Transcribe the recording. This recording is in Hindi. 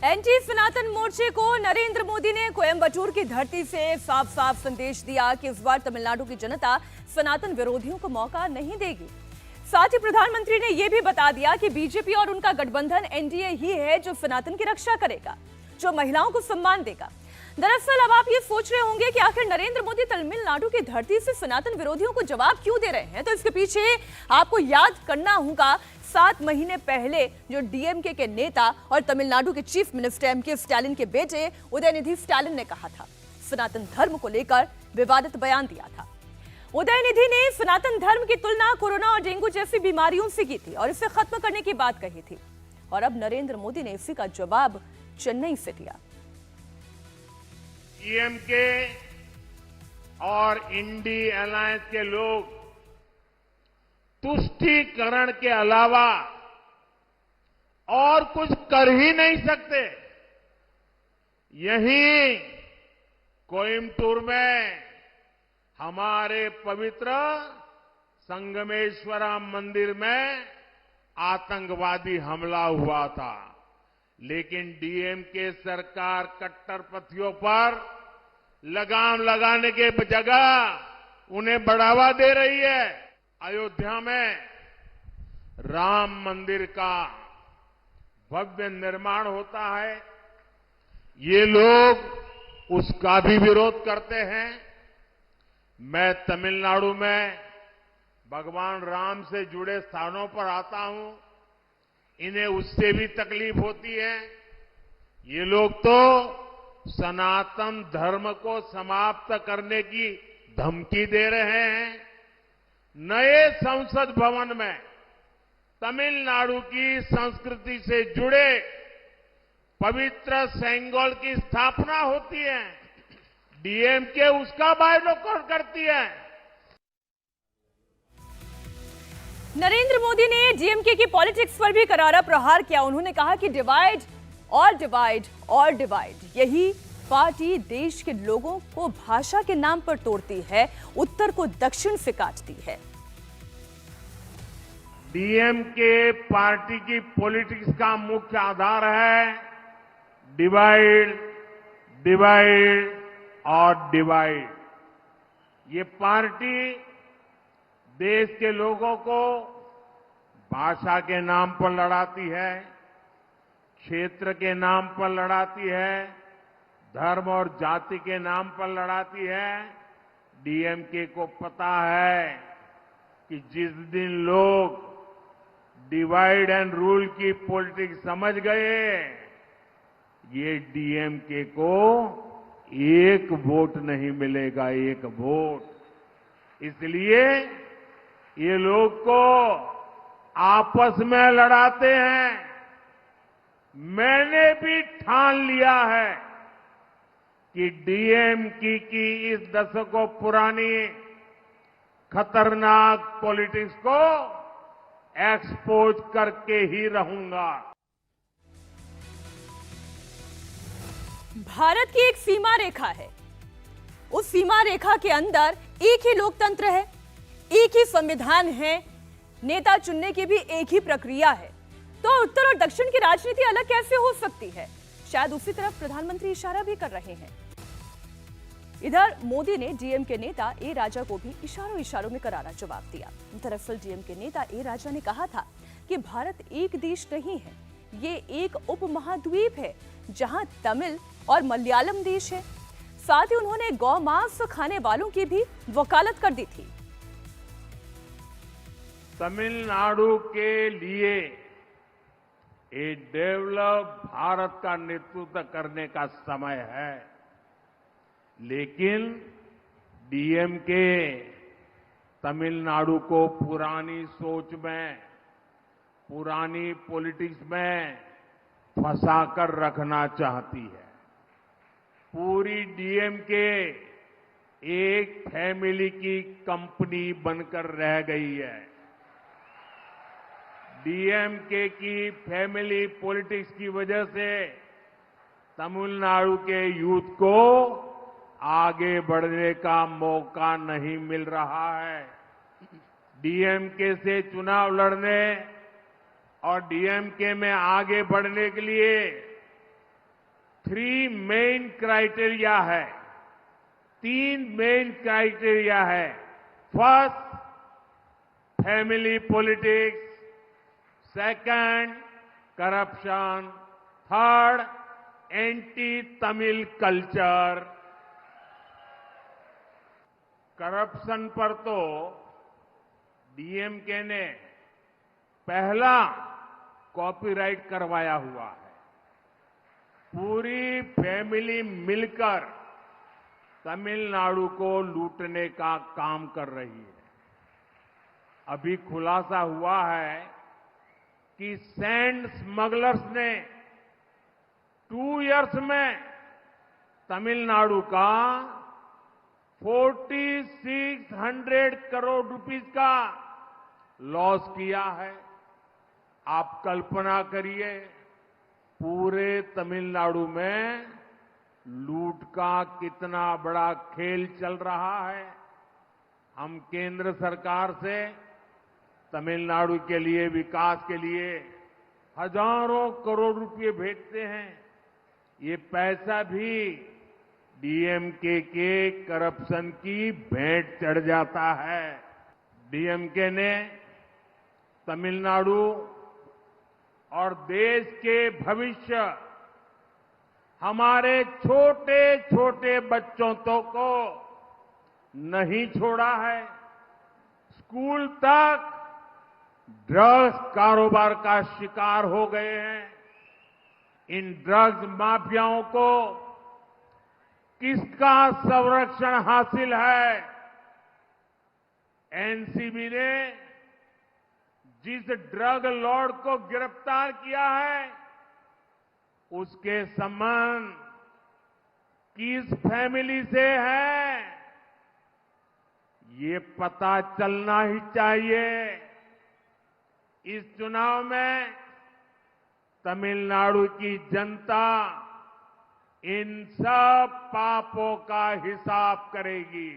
एंटी सनातन मोर्चे को नरेंद्र मोदी ने कोयंबटूर की धरती से साफ साफ संदेश दिया कि इस बार तमिलनाडु की जनता सनातन विरोधियों को मौका नहीं देगी। साथ ही प्रधानमंत्री ने यह भी बता दिया कि बीजेपी और उनका गठबंधन एनडीए ही है जो सनातन की रक्षा करेगा, जो महिलाओं को सम्मान देगा। दरअसल अब आप ये सोच रहे होंगे कि आखिर नरेंद्र मोदी तमिलनाडु की धरती से सनातन विरोधियों को जवाब क्यों दे रहे हैं, तो इसके पीछे आपको याद करना होगा 7 महीने पहले जो डीएमके के नेता और तमिलनाडु के चीफ मिनिस्टर एमके स्टालिन के बेटे उदयनिधि स्टालिन ने कहा था, सनातन धर्म को लेकर विवादित बयान दिया था। उदयनिधि ने सनातन धर्म की तुलना कोरोना और डेंगू जैसी बीमारियों से की थी और इसे खत्म करने की बात कही थी, और अब नरेंद्र मोदी ने इसी का जवाब चेन्नई से दिया। डीएमके और इंडी अलायंस के लोग तुष्टीकरण के अलावा और कुछ कर ही नहीं सकते। यहीं कोयंबटूर में हमारे पवित्र संगमेश्वरा मंदिर में आतंकवादी हमला हुआ था, लेकिन डीएमके सरकार कट्टरपंथियों पर लगाम लगाने के जगह उन्हें बढ़ावा दे रही है। अयोध्या में राम मंदिर का भव्य निर्माण होता है, ये लोग उसका भी विरोध करते हैं। मैं तमिलनाडु में भगवान राम से जुड़े स्थानों पर आता हूं, इन्हें उससे भी तकलीफ होती है। ये लोग तो सनातन धर्म को समाप्त करने की धमकी दे रहे हैं। नए संसद भवन में तमिलनाडु की संस्कृति से जुड़े पवित्र सेंगोल की स्थापना होती है, डीएमके उसका बायकॉट करती है। नरेंद्र मोदी ने डीएमके की पॉलिटिक्स पर भी करारा प्रहार किया। उन्होंने कहा कि डिवाइड और डिवाइड और डिवाइड, यही पार्टी देश के लोगों को भाषा के नाम पर तोड़ती है, उत्तर को दक्षिण से काटती है। डीएमके पार्टी की पॉलिटिक्स का मुख्य आधार है डिवाइड, डिवाइड और डिवाइड। ये पार्टी देश के लोगों को भाषा के नाम पर लड़ाती है, क्षेत्र के नाम पर लड़ाती है, धर्म और जाति के नाम पर लड़ाती है। डीएमके को पता है कि जिस दिन लोग डिवाइड एंड रूल की पॉलिटिक्स समझ गए, ये डीएमके को एक वोट नहीं मिलेगा, एक वोट। इसलिए ये लोग को आपस में लड़ाते हैं। मैंने भी ठान लिया है कि डीएमके की इस दशकों पुरानी खतरनाक पॉलिटिक्स को एक्सपोज करके ही रहूंगा। भारत की एक सीमा रेखा है, उस सीमा रेखा के अंदर एक ही लोकतंत्र है, एक ही संविधान है, नेता चुनने की भी एक ही प्रक्रिया है। तो उत्तर और दक्षिण की राजनीति अलग कैसे हो सकती है? शायद उसी तरफ प्रधानमंत्री इशारा भी कर रहे हैं। इधर मोदी ने डीएमके नेता ए राजा को भी इशारों इशारों में करारा जवाब दिया। दरअसल डीएमके नेता ए राजा ने कहा था कि भारत एक देश नहीं है, ये एक उपमहाद्वीप है जहां तमिल और मलयालम देश है। साथ ही उन्होंने गौ मांस खाने वालों की भी वकालत कर दी थी। तमिलनाडु के लिए एक डेवलप भारत का नेतृत्व करने का समय है, लेकिन डीएमके तमिलनाडु को पुरानी सोच में, पुरानी पॉलिटिक्स में फंसाकर रखना चाहती है। पूरी डीएमके एक फैमिली की कंपनी बनकर रह गई है। डीएमके की फैमिली पॉलिटिक्स की वजह से तमिलनाडु के यूथ को आगे बढ़ने का मौका नहीं मिल रहा है। डीएमके से चुनाव लड़ने और डीएमके में आगे बढ़ने के लिए 3 मेन क्राइटेरिया है, 3 मेन क्राइटेरिया है। First, family politics, second, corruption, third, anti Tamil culture. Corruption पर तो डीएमके ने पहला कॉपीराइट करवाया हुआ है। पूरी फैमिली मिलकर तमिलनाडु को लूटने का काम कर रही है। अभी खुलासा हुआ है कि सैंड स्मगलर्स ने 2 इयर्स में तमिलनाडु का 4600 करोड़ रुपीस का लॉस किया है। आप कल्पना करिए, पूरे तमिलनाडु में लूट का कितना बड़ा खेल चल रहा है। हम केंद्र सरकार से तमिलनाडु के लिए, विकास के लिए हजारों करोड़ रुपए भेजते हैं। ये पैसा भी डीएमके के करप्शन की भेंट चढ़ जाता है। डीएमके ने तमिलनाडु और देश के भविष्य, हमारे छोटे छोटे बच्चों को नहीं छोड़ा है। स्कूल तक ड्रग्स कारोबार का शिकार हो गए हैं। इन ड्रग्स माफियाओं को किसका संरक्षण हासिल है? एनसीबी ने जिस ड्रग लॉर्ड को गिरफ्तार किया है, उसके संबंध किस फैमिली से है, ये पता चलना ही चाहिए। इस चुनाव में तमिलनाडु की जनता इन सब पापों का हिसाब करेगी।